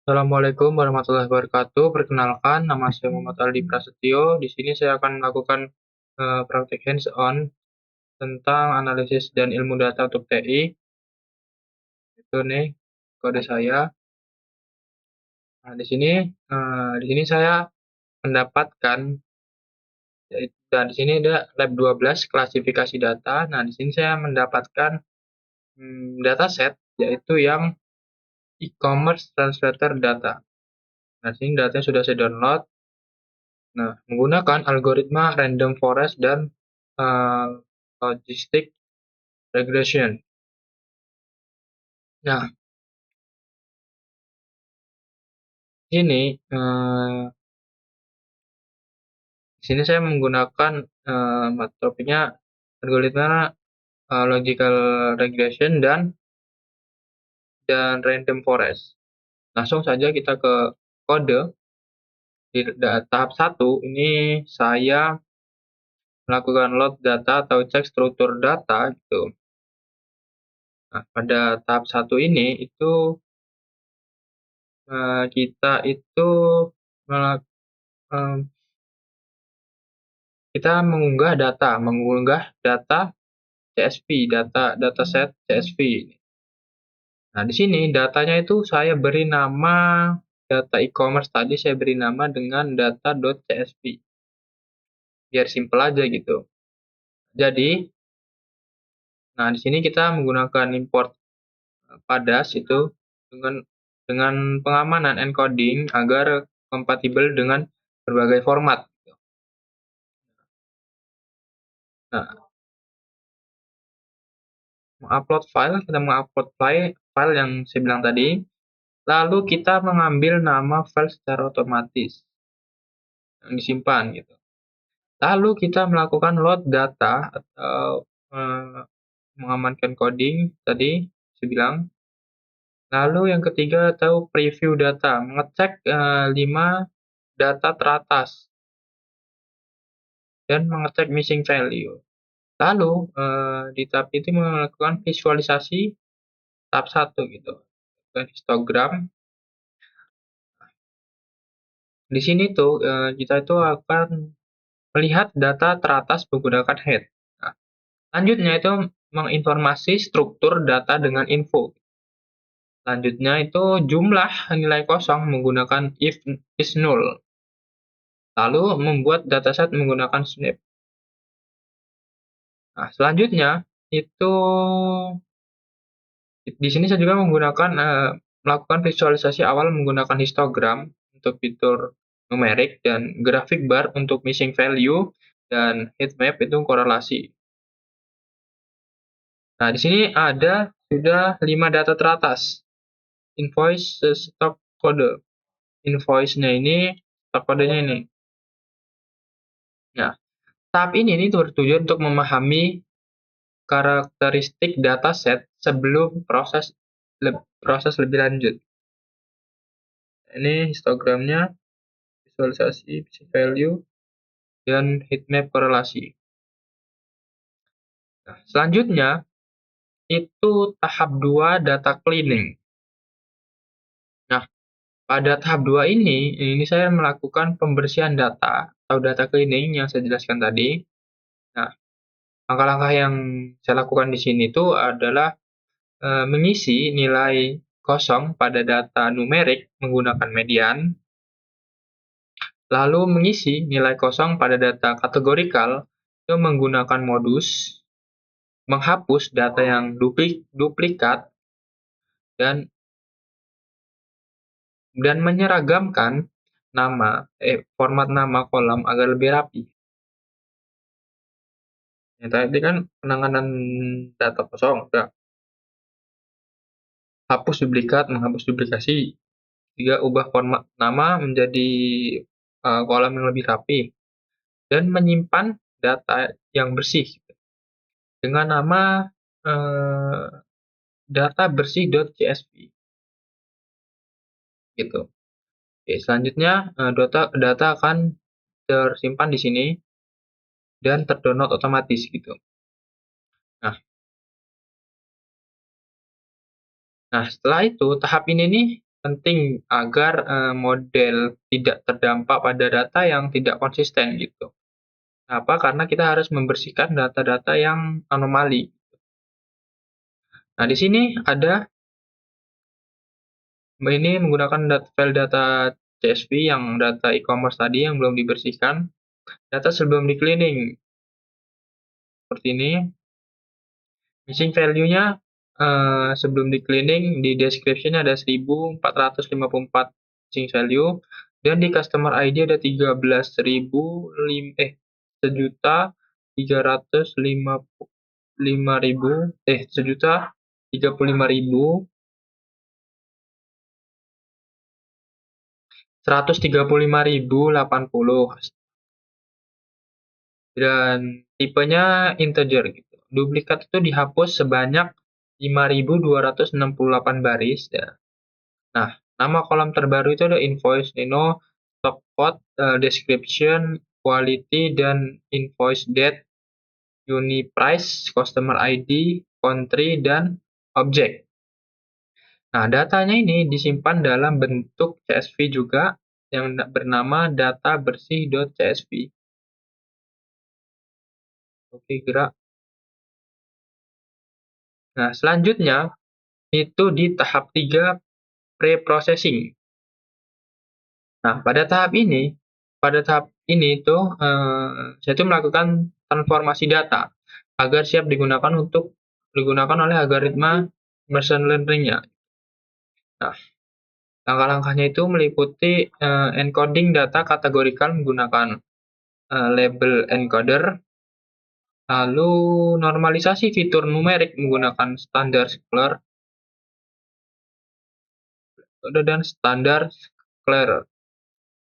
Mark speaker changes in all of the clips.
Speaker 1: Assalamualaikum warahmatullahi wabarakatuh. Perkenalkan, nama saya Muhammad Aldi Prasetyo. Di sini saya akan melakukan praktik hands-on tentang analisis dan ilmu data untuk TI. Itu nih kode saya. Nah, di sini saya mendapatkan, dan di sini ada lab 12 klasifikasi data. Nah, di sini saya mendapatkan dataset yaitu yang e-commerce translator data. Nah, di sini datanya sudah saya download. Nah, menggunakan algoritma random forest dan logistic regression. Nah, di sini saya menggunakan topiknya algoritma logical regression dan random forest. Langsung saja kita ke kode. Di tahap 1 ini saya melakukan load data atau cek struktur data gitu. Nah, pada tahap 1 ini itu kita itu kita mengunggah data CSV, dataset CSV. Nah, di sini datanya itu saya beri nama data e-commerce tadi saya beri nama dengan data.csv. Biar simple aja gitu. Jadi, nah di sini kita menggunakan import padas itu dengan pengamanan encoding agar kompatibel dengan berbagai format. Nah, kita mengupload file yang saya bilang tadi, lalu kita mengambil nama file secara otomatis yang disimpan gitu. Lalu kita melakukan load data atau mengamankan coding tadi saya bilang. Lalu yang ketiga atau preview data, mengecek 5 data teratas dan mengecek missing value. Lalu di tahap itu melakukan visualisasi tahap 1 gitu. Histogram. Di sini tuh kita itu akan melihat data teratas menggunakan head. Nah, selanjutnya itu menginformasi struktur data dengan info. Selanjutnya itu jumlah nilai kosong menggunakan if is null. Lalu membuat dataset menggunakan snap. Nah, selanjutnya itu di sini saya juga melakukan visualisasi awal menggunakan histogram untuk fitur numerik dan grafik bar untuk missing value dan heat map itu korelasi. Nah, di sini ada sudah 5 data teratas. Invoice stock kode. Invoice-nya ini, stock kodenya ini. Nah, tahap ini bertujuan untuk memahami karakteristik dataset sebelum proses lebih lanjut. Ini histogramnya, visualisasi value, dan heatmap korelasi. Nah, selanjutnya itu tahap 2 data cleaning. Nah, pada tahap 2 ini saya melakukan pembersihan data atau data cleaning yang saya jelaskan tadi. Nah, langkah-langkah yang saya lakukan di sini itu adalah mengisi nilai kosong pada data numerik menggunakan median, lalu mengisi nilai kosong pada data kategorikal itu menggunakan modus, menghapus data yang duplikat, dan menyeragamkan format nama kolom agar lebih rapi. Ya, tadi kan penanganan data kosong, udah. Hapus duplikat, menghapus duplikasi. Juga ubah format nama menjadi kolom yang lebih rapi. Dan menyimpan data yang bersih dengan nama data bersih.csv. Gitu. Oke, selanjutnya data akan tersimpan di sini dan terdownload otomatis gitu. Nah, setelah itu tahap ini penting agar, model tidak terdampak pada data yang tidak konsisten gitu. Kenapa? Karena kita harus membersihkan data-data yang anomali. Nah, di sini ada ini menggunakan file data CSV yang data e-commerce tadi yang belum dibersihkan, data sebelum di-cleaning. Seperti ini. Missing value-nya sebelum di-cleaning di description ada 1454 missing value dan di customer ID ada 135.080 dan tipenya integer gitu. Duplikat itu dihapus sebanyak 5.268 baris ya. Nah, nama kolom terbaru itu ada invoice, Nino, stock code, description, quality, dan invoice date, unit price, customer ID, country, dan objek. Nah, datanya ini disimpan dalam bentuk CSV juga yang bernama data bersih.csv. Oke, gerak. Nah, selanjutnya itu di tahap 3 pre-processing. Nah, pada tahap ini itu saya itu melakukan transformasi data agar siap digunakan oleh algoritma machine learning-nya. Nah, langkah-langkahnya itu meliputi encoding data kategorikal menggunakan label encoder, lalu normalisasi fitur numerik menggunakan standar dan standar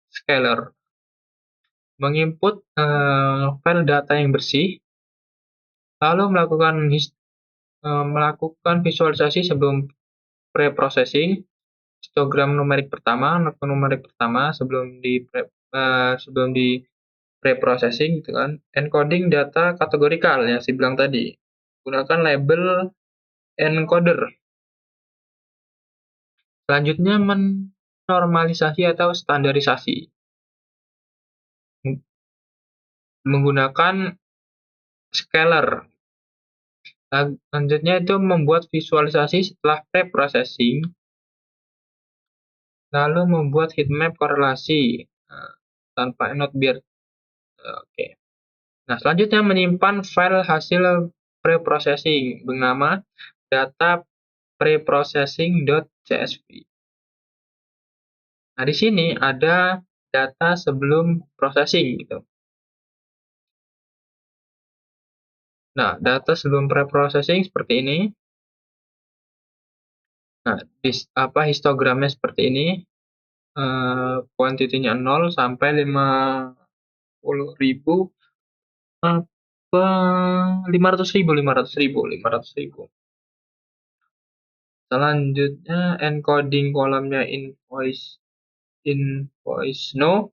Speaker 1: scalar, menginput file data yang bersih, lalu melakukan visualisasi sebelum pre-processing, histogram numerik pertama sebelum di pre-processing gitu kan, encoding data kategorikal yang saya bilang tadi, gunakan label encoder. Selanjutnya menormalisasi atau standarisasi menggunakan scalar. Selanjutnya itu membuat visualisasi setelah pre-processing, lalu membuat heatmap korelasi tanpa not biar oke. Nah, selanjutnya menyimpan file hasil pre-processing bernama data preprocessing.csv. Nah, di sini ada data sebelum processing gitu. Nah, data sebelum pre-processing seperti ini. Nah, histogramnya seperti ini. Kuantitinya 0 sampai 50.000 apa 500.000. Selanjutnya encoding kolomnya invoice no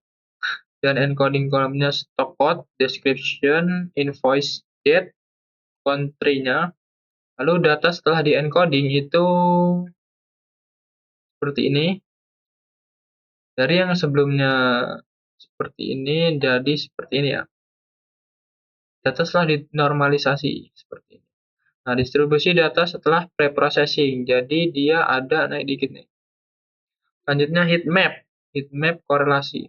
Speaker 1: dan encoding kolomnya stock code, description, invoice date, country-nya. Lalu data setelah di encoding itu seperti ini. Dari yang sebelumnya seperti ini jadi seperti ini ya. Data setelah dinormalisasi seperti ini. Nah, distribusi data setelah pre-processing. Jadi dia ada naik dikit nih. Selanjutnya heatmap korelasi.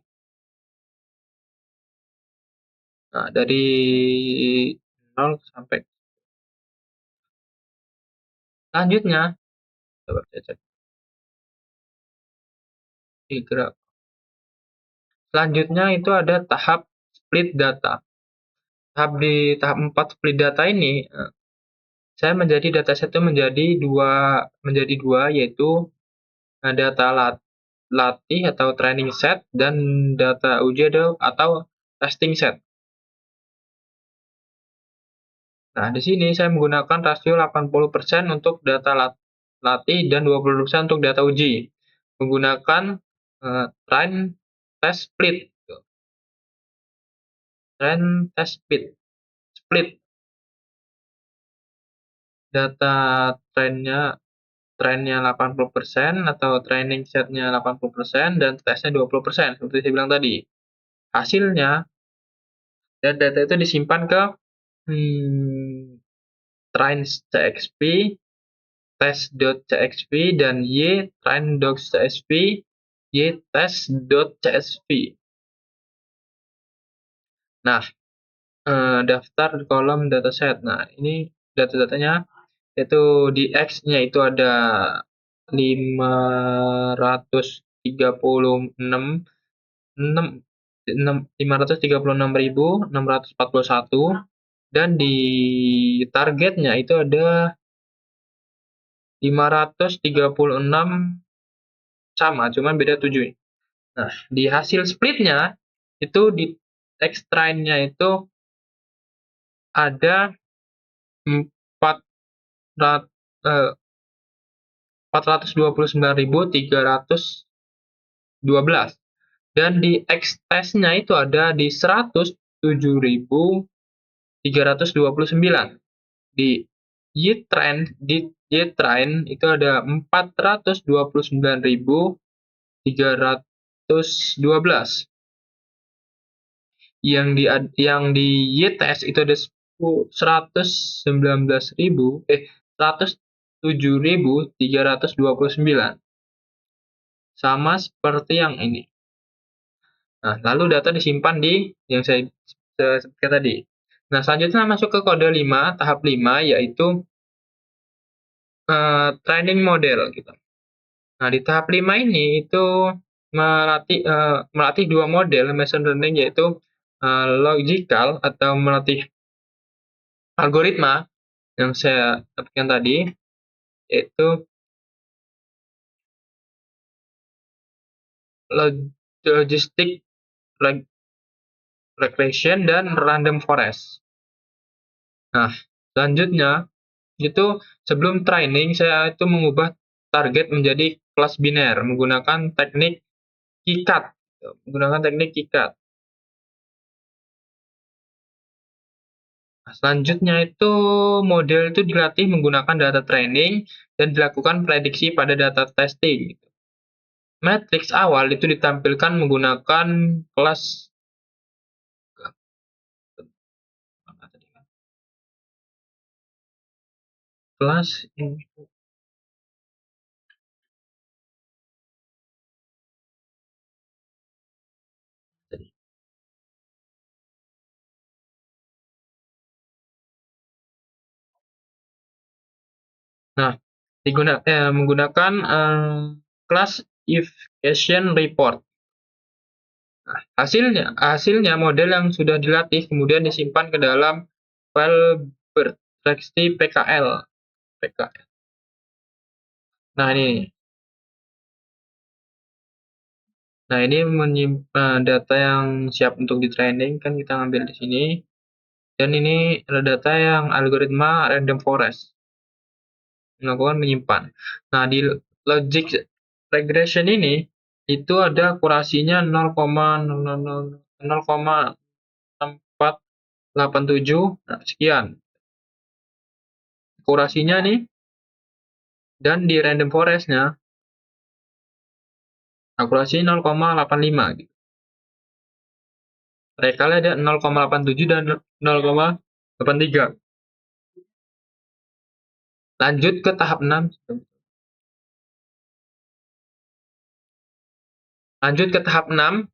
Speaker 1: Nah, dari 0 sampai selanjutnya coba saya cek di gerak. Selanjutnya itu ada tahap split data. Tahap 4 split data ini saya menjadi dataset itu menjadi dua yaitu data latih atau training set dan data uji atau testing set. Nah, di sini saya menggunakan rasio 80% untuk data latih dan 20% untuk data uji. Menggunakan train test split. Train test split. Data trainnya trainnya 80% atau training setnya 80% dan tesnya 20%, seperti saya bilang tadi. Hasilnya, dan data itu disimpan ke train.cxp, test.cxp, dan train.csv, test.csv. Nah, daftar di kolom dataset. Nah, ini data-datanya itu di X-nya itu ada 536.641 dan di targetnya itu ada 536 sama, cuman beda 7. Nah, di hasil splitnya itu di X train-nya itu ada 429.312 dan di X test-nya itu ada di 107.329. Di Y-train itu ada 429.312. Yang di Y-test itu ada 107.329. Sama seperti yang ini. Nah, lalu data disimpan di yang saya sebutkan tadi. Nah, selanjutnya masuk ke kode 5, tahap 5, yaitu training model gitu. Nah, di tahap 5 ini itu melatih dua model machine learning, yaitu logical atau melatih algoritma yang saya sebutkan tadi, yaitu logistic regression dan random forest. Nah, selanjutnya itu sebelum training saya itu mengubah target menjadi kelas biner menggunakan teknik KiCad. Nah, selanjutnya itu model itu dilatih menggunakan data training dan dilakukan prediksi pada data testing. Matriks awal itu ditampilkan menggunakan kelas input. Nah, menggunakan kelas evaluation report. Nah, hasilnya model yang sudah dilatih kemudian disimpan ke dalam file bertxt PKL. Nah, ini menyimpan data yang siap untuk di training, kan kita ngambil di sini. Dan ini adalah data yang algoritma random forest melakukan menyimpan. Nah, di logic regression ini itu ada akurasinya 0,6487, nah, sekian akurasinya nih. Dan di random forest-nya akurasi 0,85 gitu. Rekalnya ada 0,87 dan 0,83. Lanjut ke tahap 6. Lanjut ke tahap 6,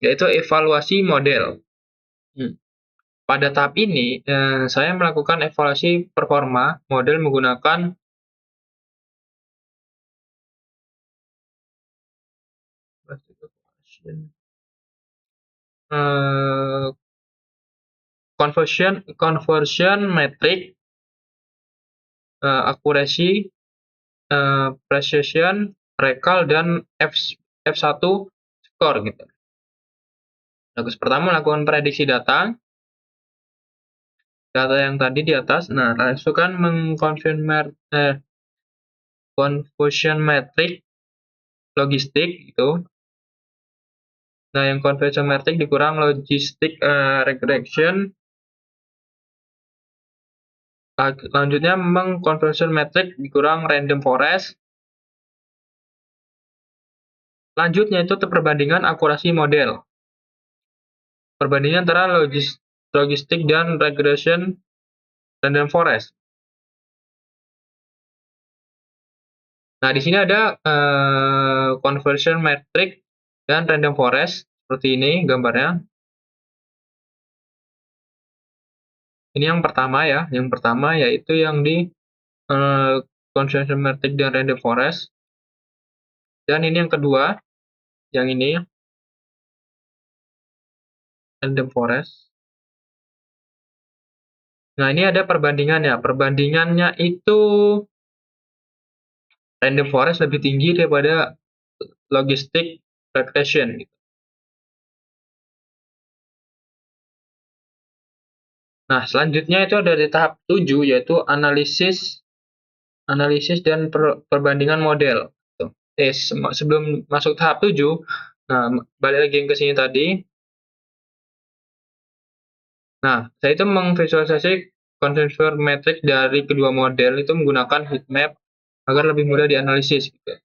Speaker 1: yaitu evaluasi model. Pada tahap ini, saya melakukan evaluasi performa model menggunakan conversion metric, accuracy, precision, recall, dan F1 score gitu. Bagus. Pertama, melakukan prediksi data yang tadi di atas. Nah, masukkan conversion metric logistik itu. Nah, yang conversion metric dikurang logistic regression. Selanjutnya, conversion metric dikurang random forest. Selanjutnya itu perbandingan akurasi model. Perbandingan antara logistik dan regression random forest. Nah, di sini ada conversion metric dan random forest seperti ini gambarnya. Ini yang pertama ya, yang pertama yaitu yang di conversion metric dan random forest. Dan ini yang kedua, yang ini random forest. Nah, ini ada perbandingannya. Perbandingannya itu random forest lebih tinggi daripada logistic regression. Nah, selanjutnya itu ada di tahap 7 yaitu analisis dan perbandingan model. Sebelum masuk tahap 7, nah balik lagi ke sini tadi. Nah, saya itu memvisualisasi conversion metric dari kedua model itu menggunakan heatmap agar lebih mudah dianalisis. Gitu.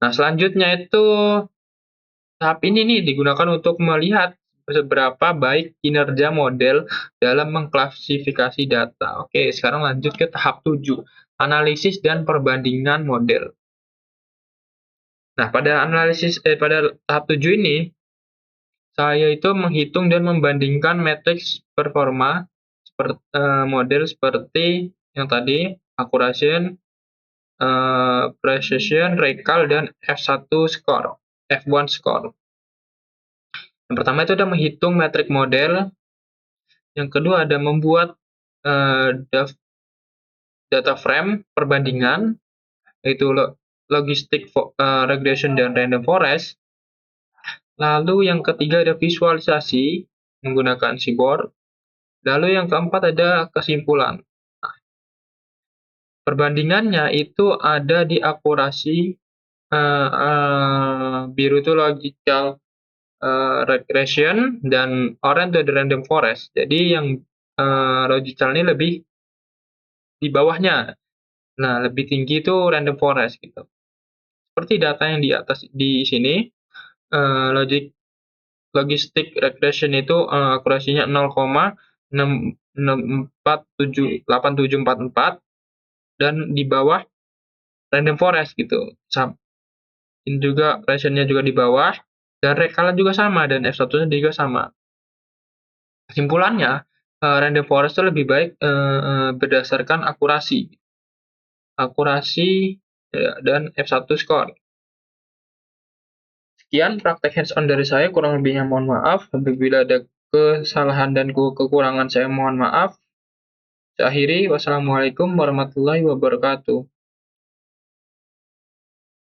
Speaker 1: Nah, selanjutnya itu tahap ini nih digunakan untuk melihat seberapa baik kinerja model dalam mengklasifikasi data. Oke, sekarang lanjut ke tahap 7, analisis dan perbandingan model. Nah, pada tahap 7 ini, saya itu menghitung dan membandingkan matriks performa model seperti yang tadi, accuracy, precision, recall, dan F1 score. Yang pertama itu ada menghitung metrik model. Yang kedua ada membuat data frame perbandingan, yaitu logistic regression dan random forest. Lalu yang ketiga ada visualisasi menggunakan seaboard. Lalu yang keempat ada kesimpulan. Nah, perbandingannya itu ada di akurasi biru itu logical regression dan orange itu random forest. Jadi yang logical ini lebih di bawahnya. Nah, lebih tinggi itu random forest gitu. Seperti data yang di atas di sini, logistic regression itu akurasinya 0,6478744 dan di bawah random forest gitu. Ini juga precision-nya juga di bawah dan recall juga sama dan F1-nya juga sama. Kesimpulannya, random forest itu lebih baik berdasarkan akurasi dan F1 score. Sekian praktek hands-on dari saya, kurang lebihnya mohon maaf. Apabila ada kesalahan dan kekurangan saya mohon maaf. Saya akhiri, wassalamualaikum warahmatullahi wabarakatuh.